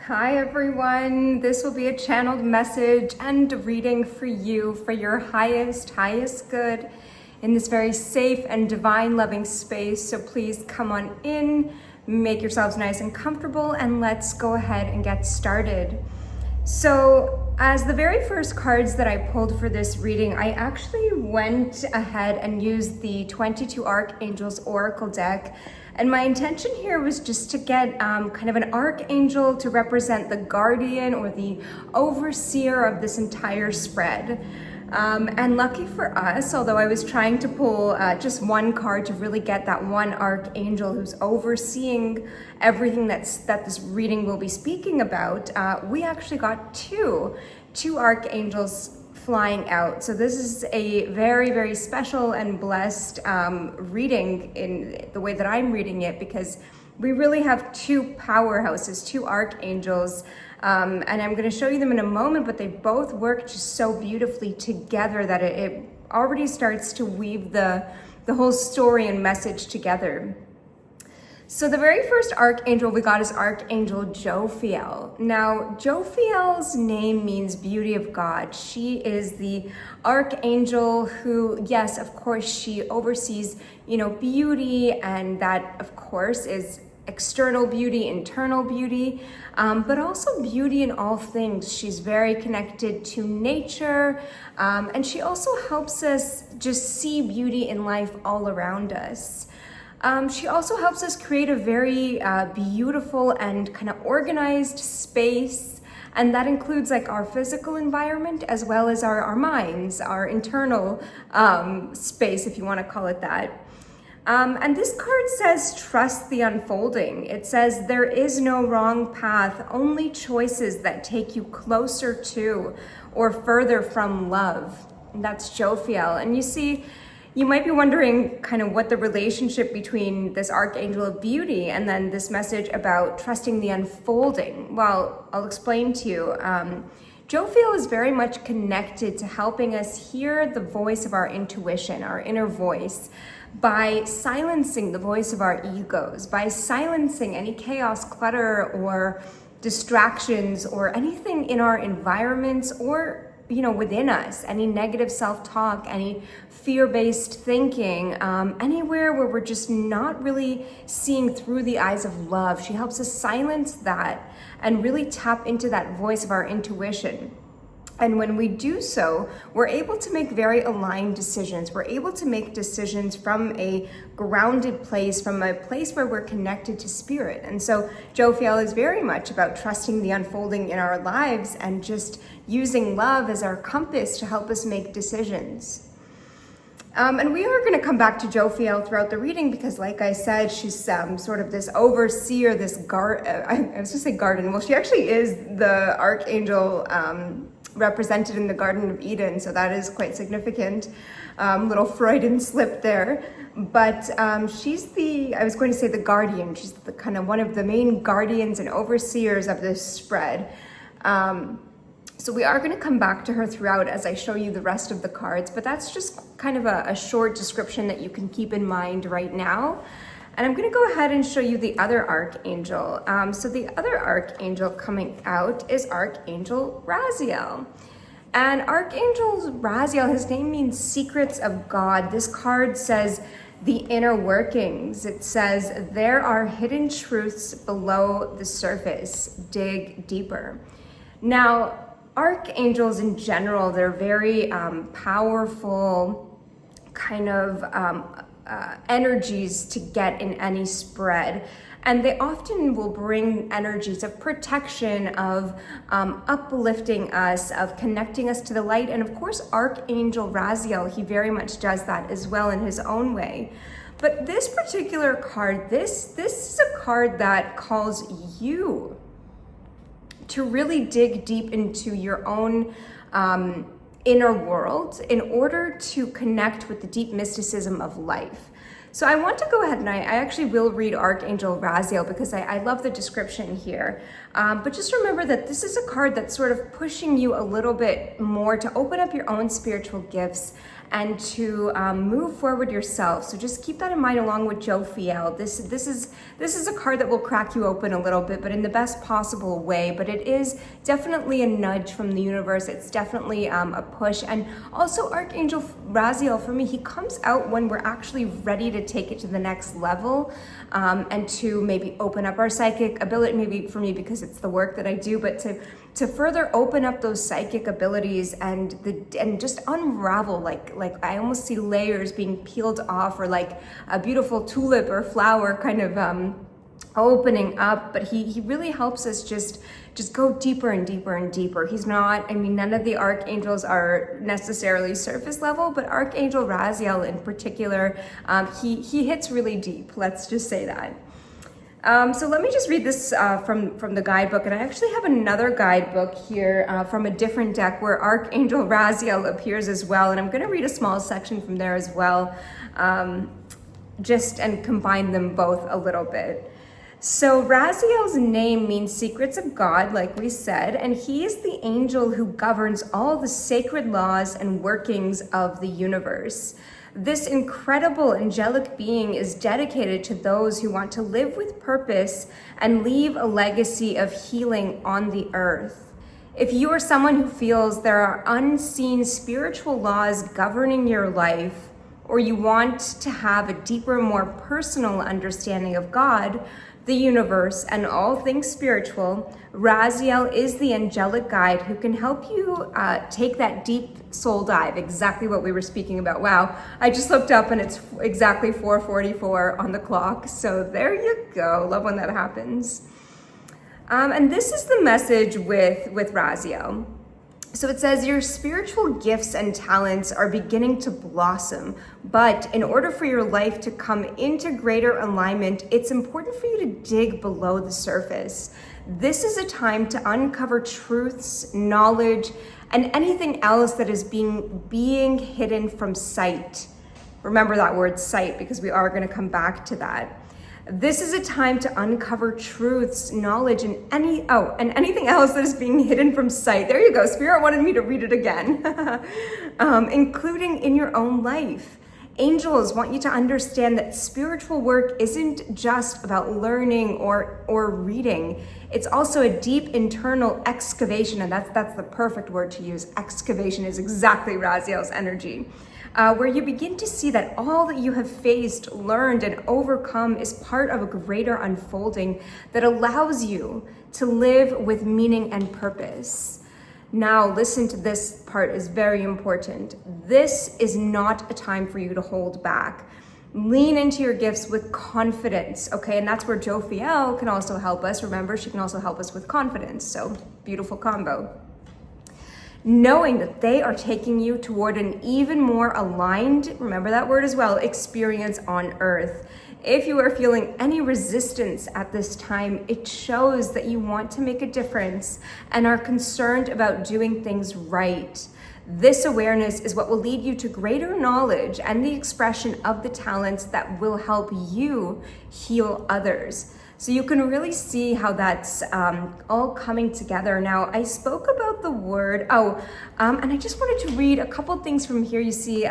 Hi everyone, this will be a channeled message and reading for you for your highest good in this very safe and divine loving space. So please come on in, make yourselves nice and comfortable, and let's go ahead and get started. So as the very first cards that I pulled for this reading, I actually went ahead and used the 22 Archangels Oracle deck. And my intention here was just to get kind of an archangel to represent the guardian or the overseer of this entire spread. And lucky for us, although I was trying to pull just one card to really get that one archangel who's overseeing everything that this reading will be speaking about, we actually got two archangels flying out. So this is a very special and blessed reading in the way that I'm reading it, because we really have two powerhouses, two archangels, and I'm going to show you them in a moment, but they both work just so beautifully together that it already starts to weave the whole story and message together. So the very first archangel we got is Archangel Jophiel. Now, Jophiel's name means beauty of God. She is the archangel who, yes, of course, she oversees, beauty, and that, of course, is external beauty, internal beauty, but also beauty in all things. She's very connected to nature, and she also helps us just see beauty in life all around us. She also helps us create a very beautiful and kind of organized space, and that includes like our physical environment as well as our minds, our internal space, if you want to call it that. And this card says, trust the unfolding. It says, there is no wrong path, only choices that take you closer to or further from love. And that's Jophiel. And you see, you might be wondering kind of what the relationship between this Archangel of Beauty and then this message about trusting the unfolding. Well, I'll explain to you. Jophiel is very much connected to helping us hear the voice of our intuition, our inner voice, by silencing the voice of our egos, by silencing any chaos, clutter, or distractions, or anything in our environments or within us, any negative self-talk, any fear-based thinking, anywhere where we're just not really seeing through the eyes of love. She helps us silence that and really tap into that voice of our intuition. And when we do so, we're able to make very aligned decisions. We're able to make decisions from a grounded place, from a place where we're connected to spirit. And so Jophiel is very much about trusting the unfolding in our lives and just using love as our compass to help us make decisions. And we are going to come back to Jophiel throughout the reading because, like I said, she's sort of this overseer, this I was going to say garden. Well, she actually is the archangel represented in the Garden of Eden, so that is quite significant. Little Freudian slip there. But she's I was going to say the guardian. She's the kind of one of the main guardians and overseers of this spread. So we are going to come back to her throughout as I show you the rest of the cards, but that's just kind of a short description that you can keep in mind right now. And I'm going to go ahead and show you the other archangel. So the other archangel coming out is Archangel Raziel. And Archangel Raziel, his name means secrets of God. This card says the inner workings. It says there are hidden truths below the surface. Dig deeper. Now, archangels in general, they're very powerful kind of energies to get in any spread, and they often will bring energies of protection, of uplifting us, of connecting us to the light. And of course, Archangel Raziel, he very much does that as well in his own way. But this particular card, this is a card that calls you to really dig deep into your own inner world in order to connect with the deep mysticism of life. So I want to go ahead and I actually will read Archangel Raziel because I love the description here. But just remember that this is a card that's sort of pushing you a little bit more to open up your own spiritual gifts and to move forward yourself. So just keep that in mind along with Jophiel. This is a card that will crack you open a little bit, but in the best possible way. But it is definitely a nudge from the universe. It's definitely a push. And also Archangel Raziel, for me, he comes out when we're actually ready to take it to the next level, and to maybe open up our psychic ability, maybe for me because it's the work that I do, but to further open up those psychic abilities and just unravel, like I almost see layers being peeled off, or like a beautiful tulip or flower kind of opening up. But he really helps us just go deeper and deeper and deeper. He's not, I mean, none of the archangels are necessarily surface level, but Archangel Raziel in particular, he hits really deep, let's just say that. So let me just read this from the guidebook, and I actually have another guidebook here from a different deck where Archangel Raziel appears as well, and I'm going to read a small section from there as well, and combine them both a little bit. So Raziel's name means secrets of God, like we said, and he is the angel who governs all the sacred laws and workings of the universe. This incredible angelic being is dedicated to those who want to live with purpose and leave a legacy of healing on the earth. If you are someone who feels there are unseen spiritual laws governing your life, or you want to have a deeper, more personal understanding of God, the universe, and all things spiritual, Raziel is the angelic guide who can help you take that deep soul dive, exactly what we were speaking about. Wow, I just looked up and it's exactly 4:44 on the clock. So there you go. Love when that happens. And this is the message with Raziel. So it says, your spiritual gifts and talents are beginning to blossom, but in order for your life to come into greater alignment, it's important for you to dig below the surface. This is a time to uncover truths, knowledge, and anything else that is being hidden from sight. Remember that word sight, because we are going to come back to that. This is a time to uncover truths, knowledge, and anything else that is being hidden from sight. There you go. Spirit wanted me to read it again. Including in your own life. Angels want you to understand that spiritual work isn't just about learning or reading. It's also a deep internal excavation, and that's the perfect word to use. Excavation is exactly Raziel's energy. Where you begin to see that all that you have faced, learned, and overcome is part of a greater unfolding that allows you to live with meaning and purpose. Now, listen to this part, is very important. This is not a time for you to hold back. Lean into your gifts with confidence, okay? And that's where Jophiel can also help us. Remember, she can also help us with confidence. So, beautiful combo. Knowing that they are taking you toward an even more aligned, remember that word as well, experience on earth. If you are feeling any resistance at this time, it shows that you want to make a difference and are concerned about doing things right. This awareness is what will lead you to greater knowledge and the expression of the talents that will help you heal others. So you can really see how that's all coming together. Now, I spoke about the word, and I just wanted to read a couple things from here. You see,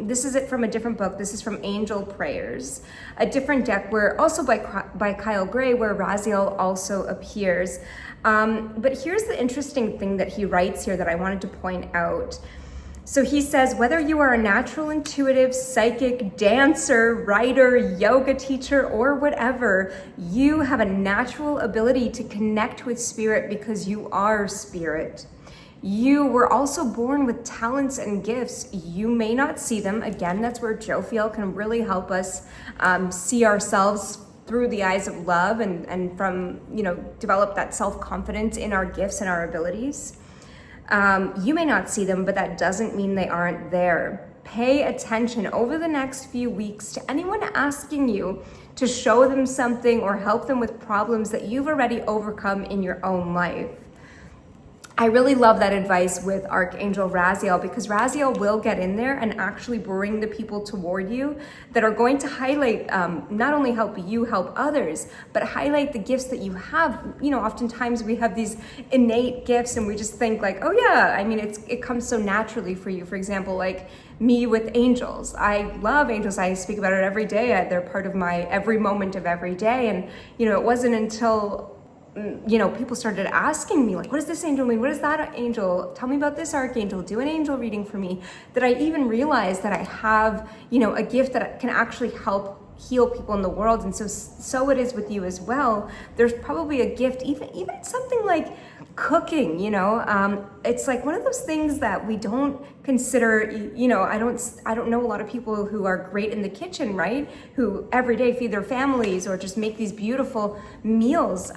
this is it from a different book. This is from Angel Prayers, a different deck where also by Kyle Gray, where Raziel also appears. But here's the interesting thing that he writes here that I wanted to point out. So he says, whether you are a natural intuitive, psychic, dancer, writer, yoga teacher, or whatever, you have a natural ability to connect with spirit because you are spirit. You were also born with talents and gifts. You may not see them. Again, that's where Jophiel can really help us see ourselves through the eyes of love and from, develop that self-confidence in our gifts and our abilities. You may not see them, but that doesn't mean they aren't there. Pay attention over the next few weeks to anyone asking you to show them something or help them with problems that you've already overcome in your own life. I really love that advice with Archangel Raziel, because Raziel will get in there and actually bring the people toward you that are going to highlight, not only help you help others, but highlight the gifts that you have. You know, oftentimes we have these innate gifts and we just think like, oh yeah, I mean, it comes so naturally for you. For example, like me with angels. I love angels. I speak about it every day. They're part of my every moment of every day. And, you know, it wasn't until people started asking me like, what does this angel mean? What is that angel? Tell me about this archangel. Do an angel reading for me. That I even realized that I have, a gift that can actually help heal people in the world. And so it is with you as well. There's probably a gift, even something like cooking, it's like one of those things that we don't consider, I don't know a lot of people who are great in the kitchen, right? Who every day feed their families or just make these beautiful meals,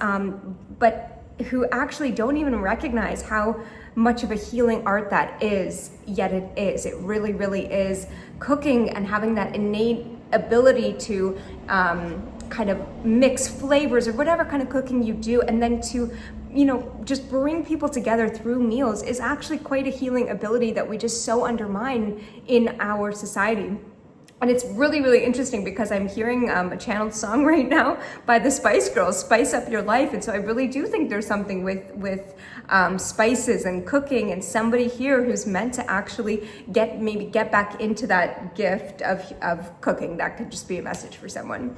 but who actually don't even recognize how much of a healing art that is, yet it is. It really, really is. Cooking and having that innate ability to kind of mix flavors or whatever kind of cooking you do, and then to just bring people together through meals is actually quite a healing ability that we just so undermine in our society. And it's really, really interesting because I'm hearing a channeled song right now by the Spice Girls, Spice Up Your Life. And so I really do think there's something with spices and cooking, and somebody here who's meant to actually get back into that gift of cooking. That could just be a message for someone.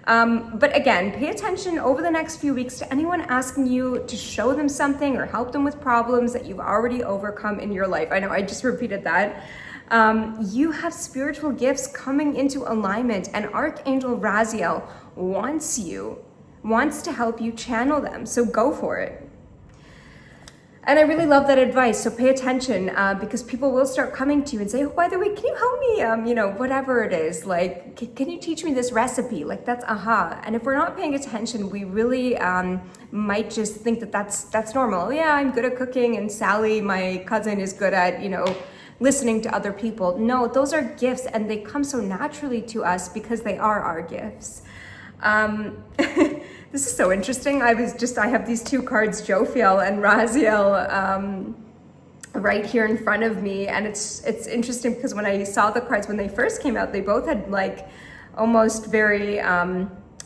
But again, pay attention over the next few weeks to anyone asking you to show them something or help them with problems that you've already overcome in your life. I know I just repeated that. You have spiritual gifts coming into alignment, and Archangel Raziel wants to help you channel them. So go for it. And I really love that advice. So pay attention, because people will start coming to you and say, oh, by the way, can you help me? Whatever it is, like, can you teach me this recipe? Like, that's aha. And if we're not paying attention, we really might just think that that's normal. Oh, yeah, I'm good at cooking, and Sally, my cousin, is good at, listening to other people. No, those are gifts, and they come so naturally to us because they are our gifts. This is so interesting. I have these two cards, Jophiel and Raziel, right here in front of me. And it's interesting because when I saw the cards, when they first came out, they both had like almost very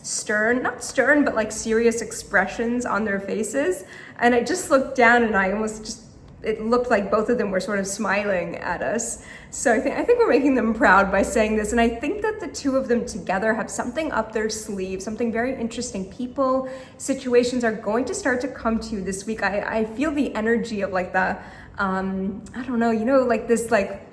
stern, not stern, but like serious expressions on their faces. And I just looked down and it looked like both of them were sort of smiling at us. So I think we're making them proud by saying this. And I think that the two of them together have something up their sleeve, something very interesting. People, situations are going to start to come to you this week. I feel the energy of like the, I don't know, like this, like,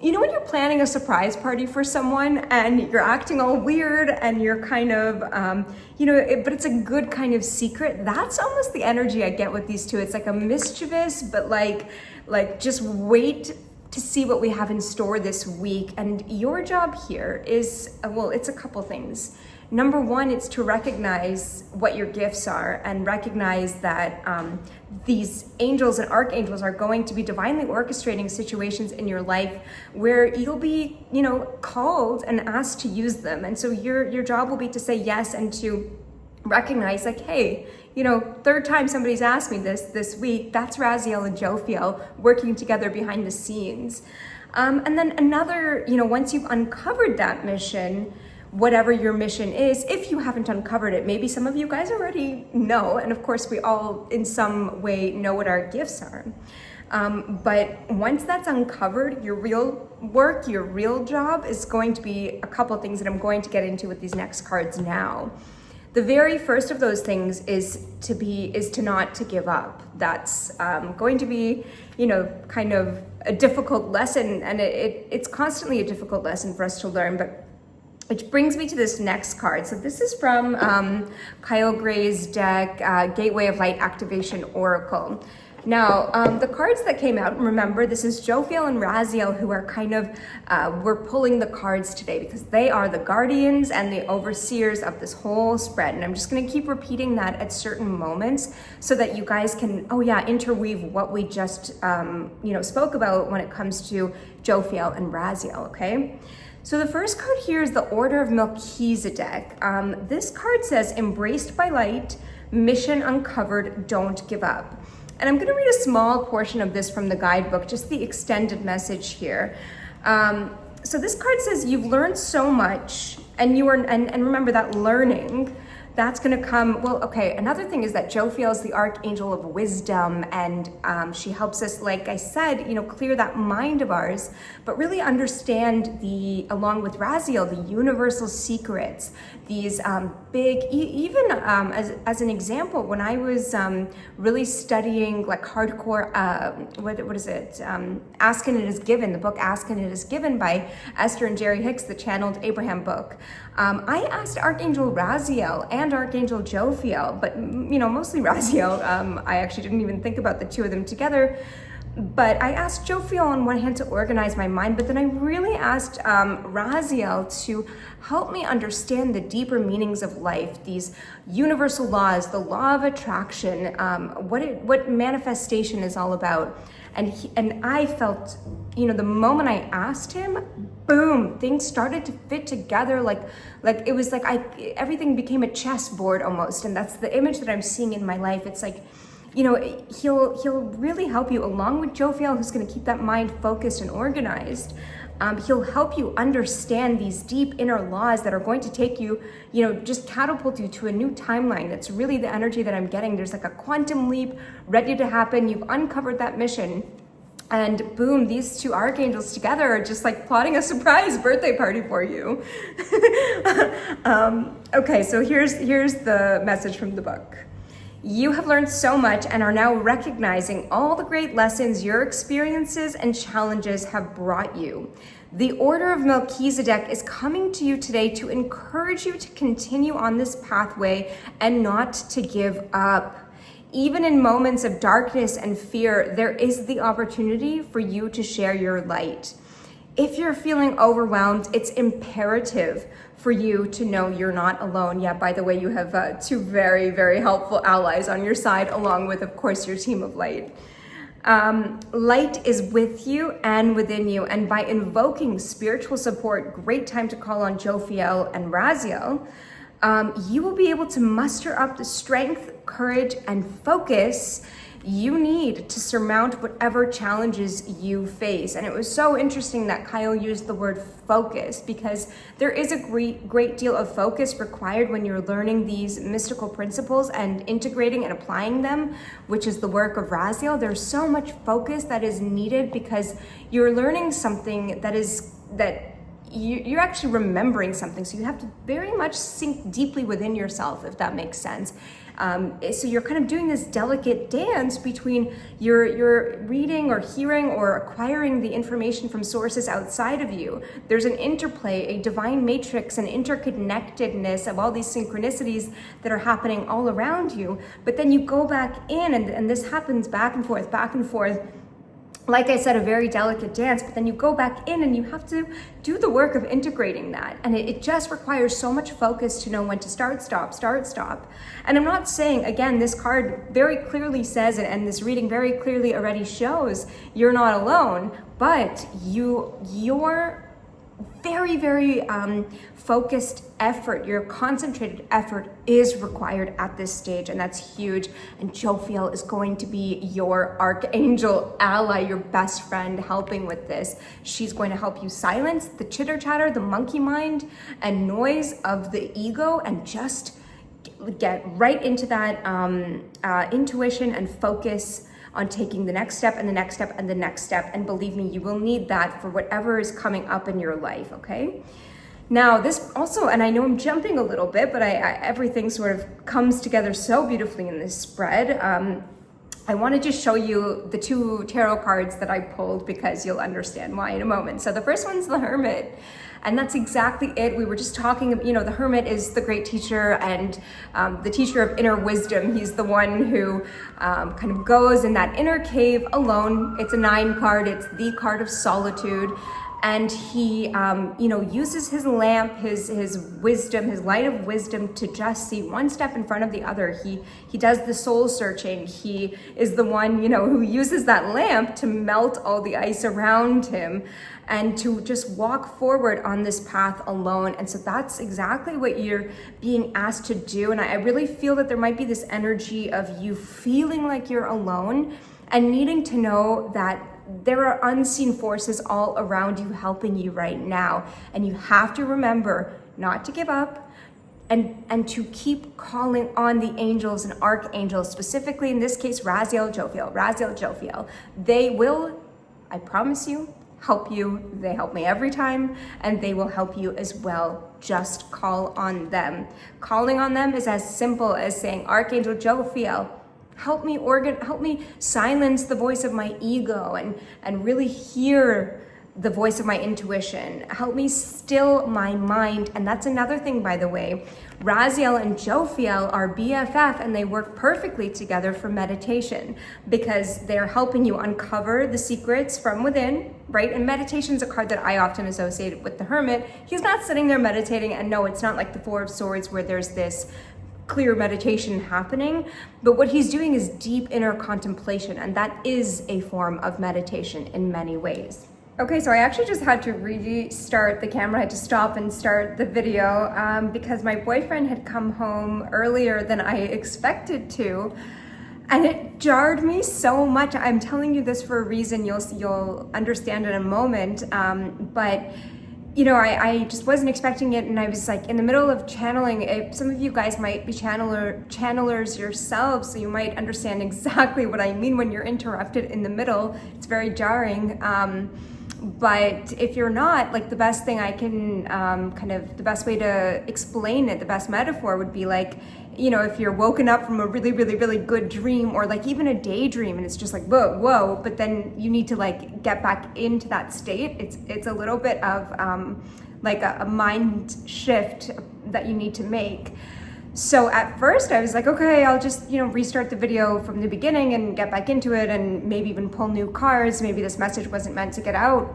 when you're planning a surprise party for someone and you're acting all weird and you're kind of, but it's a good kind of secret. That's almost the energy I get with these two. It's like a mischievous, but like just wait to see what we have in store this week. And your job here is, it's a couple things. Number one, it's to recognize what your gifts are and recognize that these angels and archangels are going to be divinely orchestrating situations in your life where you'll be, called and asked to use them. And so your job will be to say yes and to recognize like, hey, third time somebody's asked me this week, that's Raziel and Jophiel working together behind the scenes. And then another, once you've uncovered that mission, whatever your mission is, if you haven't uncovered it, maybe some of you guys already know, and of course we all in some way know what our gifts are. But once that's uncovered, your real work, your real job is going to be a couple things that I'm going to get into with these next cards now. The very first of those things is to not to give up. That's going to be, kind of a difficult lesson, and it's constantly a difficult lesson for us to learn, but which brings me to this next card. So this is from Kyle Gray's deck, Gateway of Light Activation Oracle. Now, the cards that came out, remember, this is Jophiel and Raziel who are kind of, we're pulling the cards today because they are the guardians and the overseers of this whole spread. And I'm just gonna keep repeating that at certain moments so that you guys can, interweave what we just, spoke about when it comes to Jophiel and Raziel, okay? So the first card here is the Order of Melchizedek. This card says, embraced by light, mission uncovered, don't give up. And I'm going to read a small portion of this from the guidebook, just the extended message here. So this card says you've learned so much, and and remember that learning, that's going to come. Well, okay, another thing is that Jophiel is the Archangel of Wisdom, and she helps us, like I said, clear that mind of ours, but really understand along with Raziel, the universal secrets, these big, even as an example, when I was really studying like hardcore, what is it? Ask and It Is Given, the book Ask and It Is Given by Esther and Jerry Hicks, the channeled Abraham book. I asked Archangel Raziel and Archangel Jophiel, but mostly Raziel. I actually didn't even think about the two of them together. But I asked Jophiel on one hand to organize my mind, but then I really asked Raziel to help me understand the deeper meanings of life, these universal laws, the law of attraction, what manifestation is all about. And I felt, the moment I asked him, boom, things started to fit together. Like it was like everything became a chessboard almost. And that's the image that I'm seeing in my life. It's like, he'll really help you, along with Jophiel, who's going to keep that mind focused and organized. He'll help you understand these deep inner laws that are going to take you, just catapult you to a new timeline. That's really the energy that I'm getting. There's like a quantum leap ready to happen. You've uncovered that mission. And boom, these two archangels together are just like plotting a surprise birthday party for you. Okay, so here's the message from the book. You have learned so much and are now recognizing all the great lessons your experiences and challenges have brought you. The order of Melchizedek is coming to you today to encourage you to continue on this pathway and not to give up. Even in moments of darkness and fear, there is the opportunity for you to share your light. If you're feeling overwhelmed, it's imperative for you to know you're not alone. Yeah, by the way, you have two very, very helpful allies on your side, along with, of course, your team of light. Light is with you and within you, and by invoking spiritual support, great time to call on Jophiel and Raziel, you will be able to muster up the strength, courage, and focus you need to surmount whatever challenges you face. And it was so interesting that Kyle used the word focus, because there is a great deal of focus required when you're learning these mystical principles and integrating and applying them, which is the work of Raziel. There's so much focus that is needed because you're learning something that you're actually remembering something. So you have to very much sink deeply within yourself, if that makes sense. So you're kind of doing this delicate dance between your reading or hearing or acquiring the information from sources outside of you. There's an interplay, a divine matrix, an interconnectedness of all these synchronicities that are happening all around you. But then you go back in, and this happens back and forth, like I said, a very delicate dance, but then you go back in and you have to do the work of integrating that. And it just requires so much focus to know when to start, stop. And I'm not saying, again, this card very clearly says, and this reading very clearly already shows, you're not alone, but your very, very focused effort, your concentrated effort is required at this stage, and that's huge. And Jophiel is going to be your archangel ally, your best friend helping with this. She's going to help you silence the chitter chatter, the monkey mind and noise of the ego, and just get right into that intuition and focus on taking the next step and the next step and the next step. And believe me, you will need that for whatever is coming up in your life, okay? Now, this also, and I know I'm jumping a little bit, but everything sort of comes together so beautifully in this spread. I want to just show you the two tarot cards that I pulled, because you'll understand why in a moment. So the first one's the Hermit. And that's exactly it. We were just talking, the Hermit is the great teacher and the teacher of inner wisdom. He's the one who kind of goes in that inner cave alone. It's a 9 card. It's the card of solitude. and he, uses his lamp, his wisdom, his light of wisdom to just see one step in front of the other. He does the soul searching. He is the one, who uses that lamp to melt all the ice around him and to just walk forward on this path alone. And so that's exactly what you're being asked to do. And I really feel that there might be this energy of you feeling like you're alone and needing to know that there are unseen forces all around you helping you right now. And you have to remember not to give up and to keep calling on the angels and archangels, specifically in this case, Raziel, Jophiel. They will, I promise you, help you. They help me every time, and they will help you as well. Just call on them. Calling on them is as simple as saying, Archangel Jophiel, help me silence the voice of my ego and really hear the voice of my intuition. Help me still my mind. And that's another thing, by the way. Raziel and Jophiel are BFF, and they work perfectly together for meditation because they're helping you uncover the secrets from within, right? And meditation's a card that I often associate with the Hermit. He's not sitting there meditating, and no, it's not like the Four of Swords where there's this clear meditation happening, but what he's doing is deep inner contemplation, and that is a form of meditation in many ways. Okay, so I actually just had to restart the camera. I had to stop and start the video because my boyfriend had come home earlier than I expected to, and it jarred me so much. I'm telling you this for a reason. You'll understand in a moment, but I just wasn't expecting it, and I was like in the middle of channeling. Some of you guys might be channelers yourselves, so you might understand exactly what I mean when you're interrupted in the middle. It's very jarring. But if you're not, like, the best thing I can, the best way to explain it, the best metaphor would be like, if you're woken up from a really, really, really good dream, or like even a daydream, and it's just like, whoa, but then you need to like get back into that state. It's a little bit of like a mind shift that you need to make. So at first I was like, okay, I'll just, restart the video from the beginning and get back into it, and maybe even pull new cards. Maybe this message wasn't meant to get out.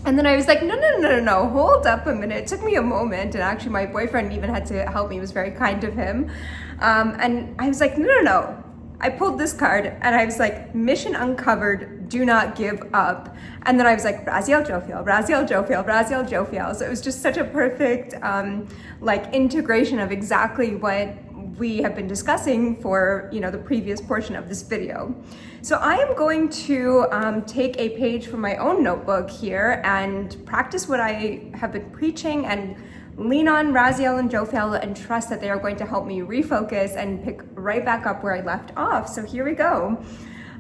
And then I was like, no, hold up a minute. It took me a moment, and actually my boyfriend even had to help me. It was very kind of him. And I was like, no. I pulled this card, and I was like, mission uncovered, do not give up. And then I was like, Raziel, Jophiel. So it was just such a perfect integration of exactly what we have been discussing for the previous portion of this video. So I am going to take a page from my own notebook here and practice what I have been preaching, and lean on Raziel and Jophiel and trust that they are going to help me refocus and pick right back up where I left off. So here we go.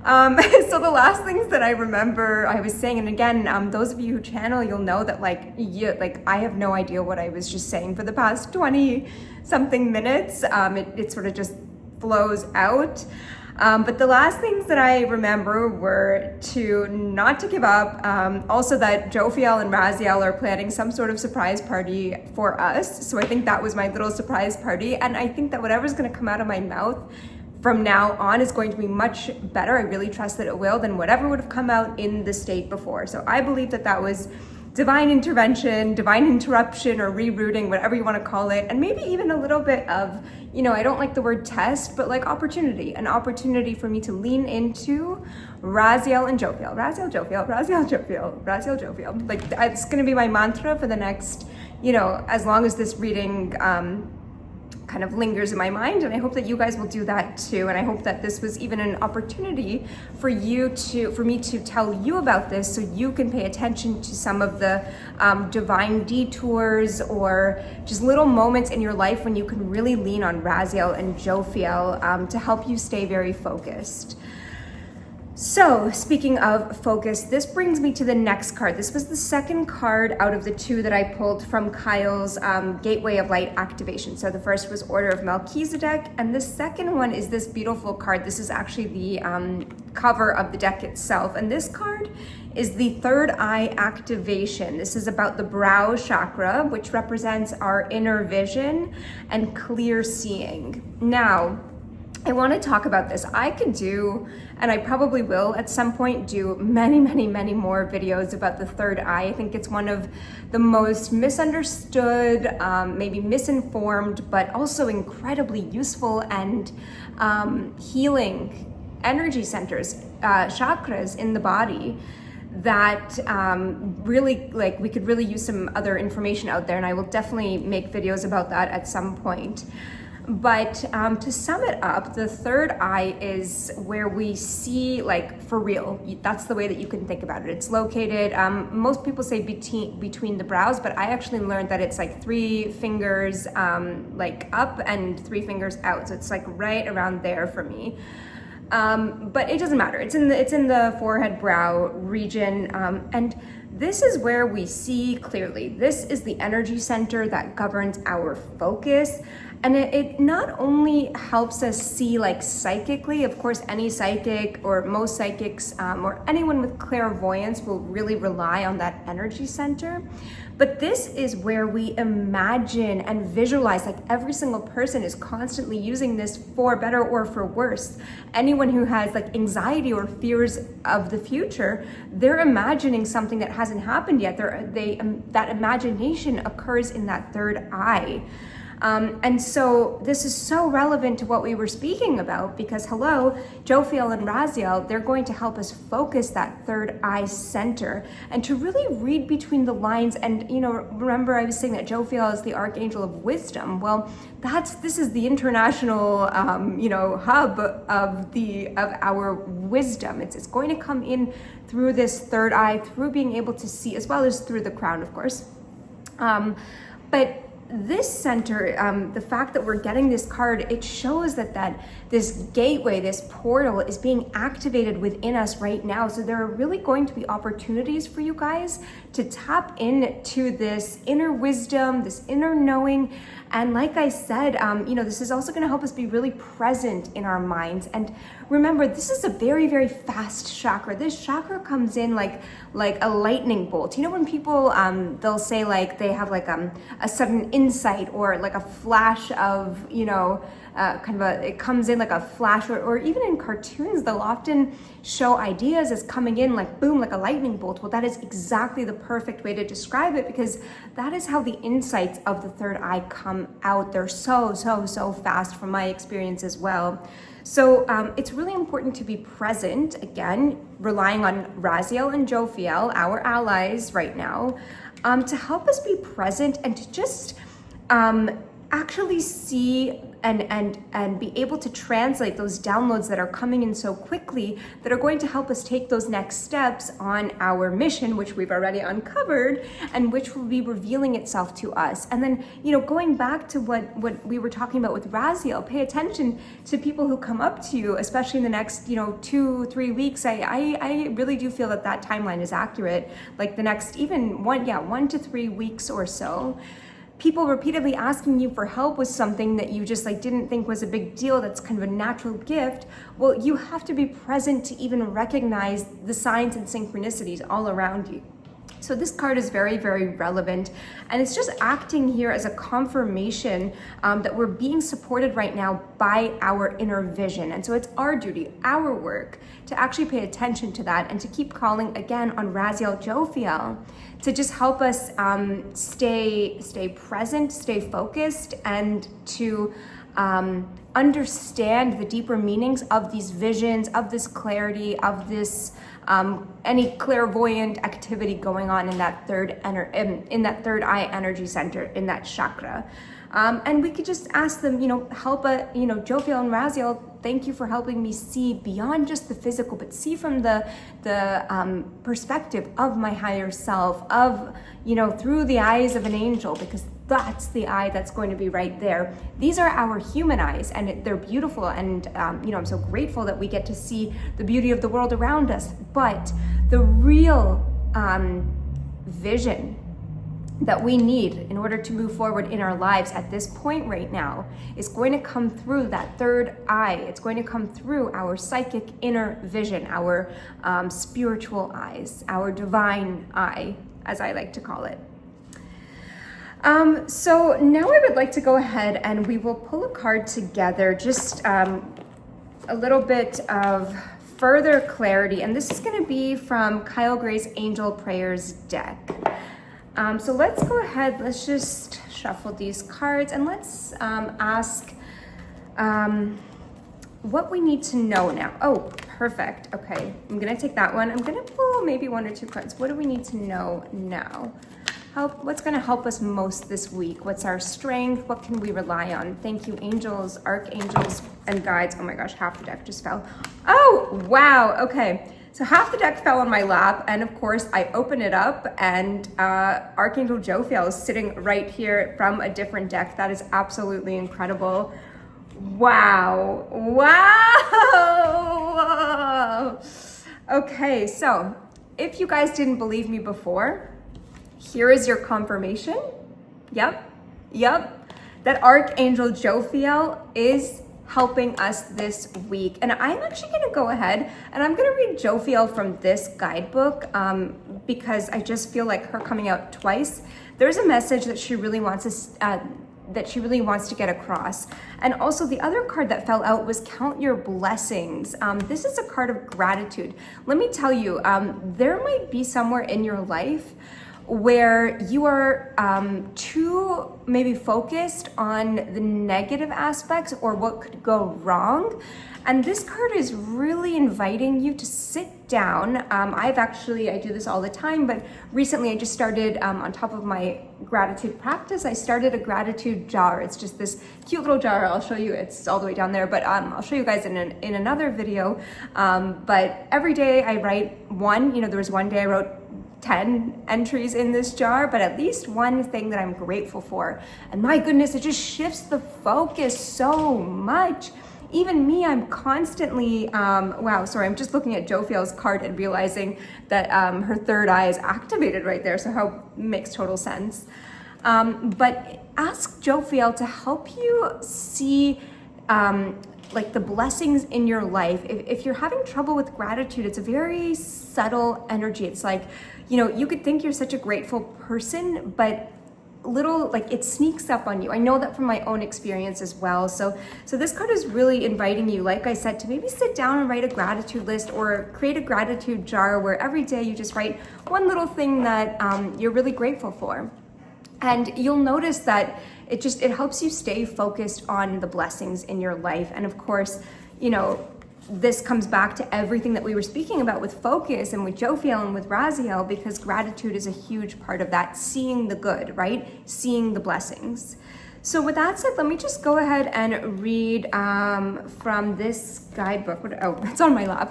So the last things that I remember I was saying, and again, those of you who channel, you'll know that I have no idea what I was just saying for the past 20 something minutes. It sort of just flows out. But the last things that I remember were not to give up. Also that Jophiel and Raziel are planning some sort of surprise party for us. So I think that was my little surprise party. And I think that whatever's going to come out of my mouth from now on is going to be much better. I really trust that it will than whatever would have come out in the state before. So I believe that was divine intervention, divine interruption, or rerouting, whatever you want to call it. And maybe even a little bit of, I don't like the word test, but like opportunity, an opportunity for me to lean into Raziel and Jophiel. Raziel, Jophiel. Like, it's going to be my mantra for the next, as long as this reading kind of lingers in my mind, and I hope that you guys will do that too. And I hope that this was even an opportunity for me to tell you about this, so you can pay attention to some of the divine detours or just little moments in your life when you can really lean on Raziel and Jophiel to help you stay very focused. So speaking of focus, this brings me to the next card. This was the second card out of the two that I pulled from Kyle's Gateway of Light activation. So the first was Order of Melchizedek, and the second one is this beautiful card. This is actually the cover of the deck itself, and this card is the third eye activation. This is about the brow chakra, which represents our inner vision and clear seeing. Now, I want to talk about this. I could do, and I probably will at some point, do many, many, many more videos about the third eye. I think it's one of the most misunderstood, maybe misinformed, but also incredibly useful and healing energy centers, chakras in the body that really, like, we could really use some other information out there, and I will definitely make videos about that at some point. But to sum it up, the third eye is where we see, like, for real. That's the way that you can think about it. It's located, most people say between the brows, but I actually learned that it's like 3 fingers like up and 3 fingers out. So it's like right around there for me. But it doesn't matter. It's in the forehead brow region, and this is where we see clearly. This is the energy center that governs our focus. And it not only helps us see, like, psychically, of course, any psychic or most psychics or anyone with clairvoyance will really rely on that energy center. But this is where we imagine and visualize, like, every single person is constantly using this for better or for worse. Anyone who has, like, anxiety or fears of the future, they're imagining something that hasn't happened yet. That imagination occurs in that third eye. And so this is so relevant to what we were speaking about, because Jophiel and Raziel, they're going to help us focus that third eye center and to really read between the lines. And, remember I was saying that Jophiel is the Archangel of Wisdom. Well, this is the international, hub of our wisdom. It's going to come in through this third eye, through being able to see, as well as through the crown, of course. But this center, the fact that we're getting this card, it shows that this gateway, this portal is being activated within us right now. So there are really going to be opportunities for you guys to tap into this inner wisdom, this inner knowing. And like I said, this is also going to help us be really present in our minds. And remember, this is a very, very fast chakra. This chakra comes in like a lightning bolt. When people, they'll say, like, they have like a sudden insight or like a flash of, it comes in like a flash, or even in cartoons, they'll often show ideas as coming in like boom, like a lightning bolt. Well, that is exactly the perfect way to describe it, because that is how the insights of the third eye come out. They're so, so, so fast from my experience as well. So it's really important to be present, again, relying on Raziel and Jophiel, our allies right now, to help us be present and to just actually see and be able to translate those downloads that are coming in so quickly, that are going to help us take those next steps on our mission, which we've already uncovered and which will be revealing itself to us. And then, going back to what we were talking about with Raziel, pay attention to people who come up to you, especially in the next, 2-3 weeks. I really do feel that timeline is accurate. Like the next, even 1 to 3 weeks or so. People repeatedly asking you for help with something that you just didn't think was a big deal, that's kind of a natural gift. Well, you have to be present to even recognize the signs and synchronicities all around you. So this card is very, very relevant, and it's just acting here as a confirmation that we're being supported right now by our inner vision. And so it's our duty, our work, to actually pay attention to that and to keep calling again on Raziel Jophiel to just help us stay present, stay focused, and to understand the deeper meanings of these visions, of this clarity, of this any clairvoyant activity going on in that third eye energy center, in that chakra. And we could just ask them, help, Jophiel and Raziel, thank you for helping me see beyond just the physical, but see from the perspective of my higher self, of, through the eyes of an angel, because that's the eye that's going to be right there. These are our human eyes, and they're beautiful, and I'm so grateful that we get to see the beauty of the world around us. But the real vision that we need in order to move forward in our lives at this point right now is going to come through that third eye. It's going to come through our psychic inner vision, our spiritual eyes, our divine eye, as I like to call it. So now I would like to go ahead and we will pull a card together, just a little bit of further clarity, and this is going to be from Kyle Gray's Angel Prayers deck. So let's go ahead, let's just shuffle these cards, and let's ask what we need to know now. Oh, perfect. Okay, I'm gonna take that one. I'm gonna pull maybe one or two cards. What do we need to know now? What's gonna help us most this week? What's our strength? What can we rely on? Thank you, angels, archangels, and guides. Oh my gosh, half the deck just fell. Oh, wow, okay. So half the deck fell on my lap, and of course I open it up, and Archangel Jophiel is sitting right here from a different deck. That is absolutely incredible. Wow, wow. Okay, so if you guys didn't believe me before, here is your confirmation. Yep, that Archangel Jophiel is helping us this week. And I'm actually gonna go ahead and I'm gonna read Jophiel from this guidebook because I just feel like her coming out twice. There's a message that she really wants us, to get across. And also the other card that fell out was Count Your Blessings. This is a card of gratitude. Let me tell you, there might be somewhere in your life where you are too maybe focused on the negative aspects or what could go wrong. And this card is really inviting you to sit down. I do this all the time, but recently I just started, on top of my gratitude practice, I started a gratitude jar. It's just this cute little jar. I'll show you, it's all the way down there, but I'll show you guys in another video. But every day I write one, there was one day I wrote 10 entries in this jar, but at least one thing that I'm grateful for. And my goodness, it just shifts the focus so much. Even me, I'm constantly, wow, sorry, I'm just looking at Jophiel's card and realizing that her third eye is activated right there, so how makes total sense. But ask Jophiel to help you see like the blessings in your life. If you're having trouble with gratitude, it's a very subtle energy. It's like, you could think you're such a grateful person, but it sneaks up on you. I know that from my own experience as well. So this card is really inviting you, like I said, to maybe sit down and write a gratitude list or create a gratitude jar where every day you just write one little thing that you're really grateful for. And you'll notice that it helps you stay focused on the blessings in your life. And of course, this comes back to everything that we were speaking about with focus and with Jophiel and with Raziel, because gratitude is a huge part of that, seeing the good, right? Seeing the blessings. So with that said, let me just go ahead and read from this guidebook. It's on my lap.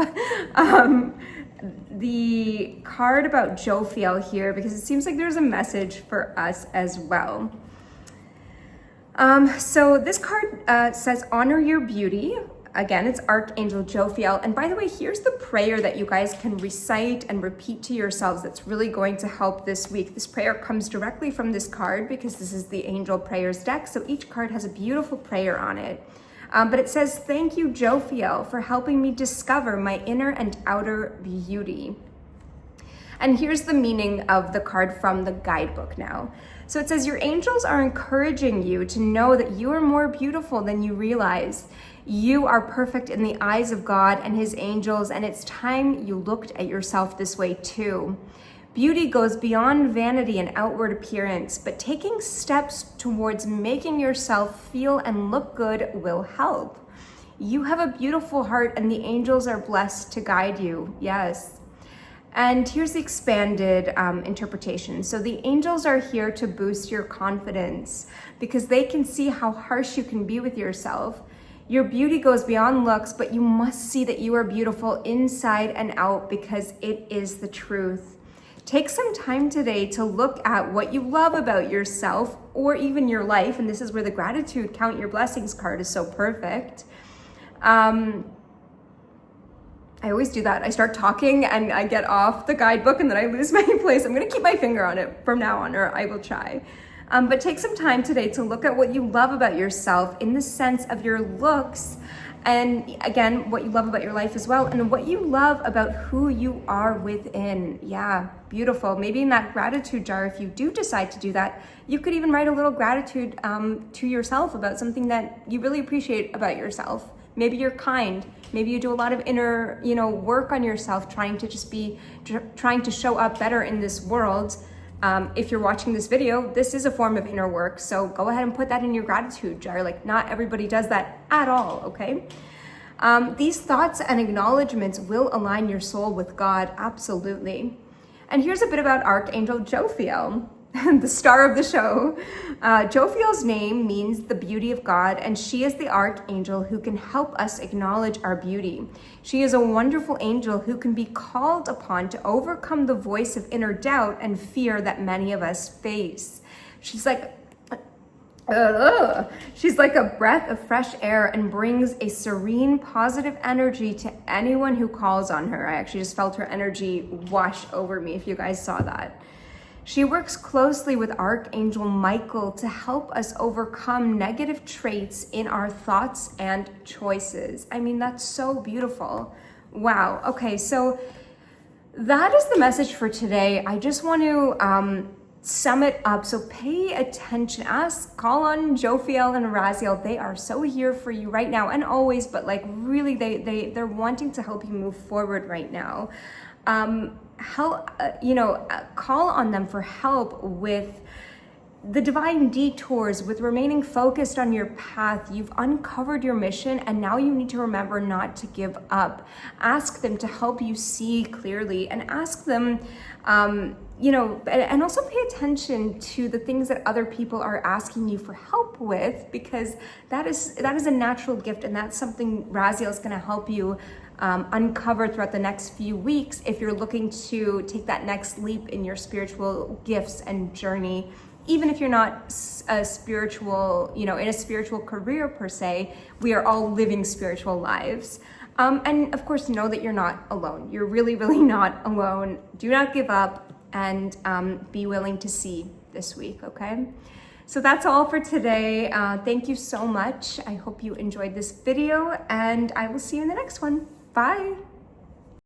The card about Jophiel here, because it seems like there's a message for us as well. So this card says, honor your beauty. Again, it's Archangel Jophiel. And by the way, here's the prayer that you guys can recite and repeat to yourselves that's really going to help this week. This prayer comes directly from this card because this is the Angel Prayers deck. So each card has a beautiful prayer on it. But it says, thank you, Jophiel, for helping me discover my inner and outer beauty. And here's the meaning of the card from the guidebook now. So it says, your angels are encouraging you to know that you are more beautiful than you realize. You are perfect in the eyes of God and his angels, and it's time you looked at yourself this way too. Beauty goes beyond vanity and outward appearance, but taking steps towards making yourself feel and look good will help. You have a beautiful heart, and the angels are blessed to guide you. Yes. And here's the expanded interpretation. So the angels are here to boost your confidence because they can see how harsh you can be with yourself. Your beauty goes beyond looks, but you must see that you are beautiful inside and out because it is the truth. Take some time today to look at what you love about yourself or even your life. And this is where the gratitude Count Your Blessings card is so perfect. I always do that. I start talking and I get off the guidebook and then I lose my place. I'm going to keep my finger on it from now on, or I will try. But take some time today to look at what you love about yourself in the sense of your looks, and again, what you love about your life as well, and what you love about who you are within. Yeah, beautiful. Maybe in that gratitude jar, if you do decide to do that, you could even write a little gratitude to yourself about something that you really appreciate about yourself. Maybe you're kind. Maybe you do a lot of inner, work on yourself, trying to show up better in this world. If you're watching this video, this is a form of inner work. So go ahead and put that in your gratitude jar. Like, not everybody does that at all, okay? These thoughts and acknowledgements will align your soul with God, absolutely. And here's a bit about Archangel Jophiel, the star of the show. Jophiel's name means the beauty of God, and she is the archangel who can help us acknowledge our beauty. She is a wonderful angel who can be called upon to overcome the voice of inner doubt and fear that many of us face. She's like a breath of fresh air and brings a serene, positive energy to anyone who calls on her. I actually just felt her energy wash over me, if you guys saw that. She works closely with Archangel Michael to help us overcome negative traits in our thoughts and choices. I mean, that's so beautiful. Wow. Okay, so that is the message for today. I just want to sum it up. So pay attention. Call on Jophiel and Raziel. They are so here for you right now and always, but like really they're wanting to help you move forward right now. Call on them for help with the divine detours, with remaining focused on your path. You've uncovered your mission, and now you need to remember not to give up. Ask them to help you see clearly, and ask them, and also pay attention to the things that other people are asking you for help with, because that is a natural gift, and that's something Raziel is going to help you uncover throughout the next few weeks if you're looking to take that next leap in your spiritual gifts and journey. Even if you're not a spiritual, in a spiritual career per se, we are all living spiritual lives. And of course, know that you're not alone. You're really, really not alone. Do not give up, and be willing to see this week, okay? So that's all for today. Thank you so much. I hope you enjoyed this video, and I will see you in the next one. Bye.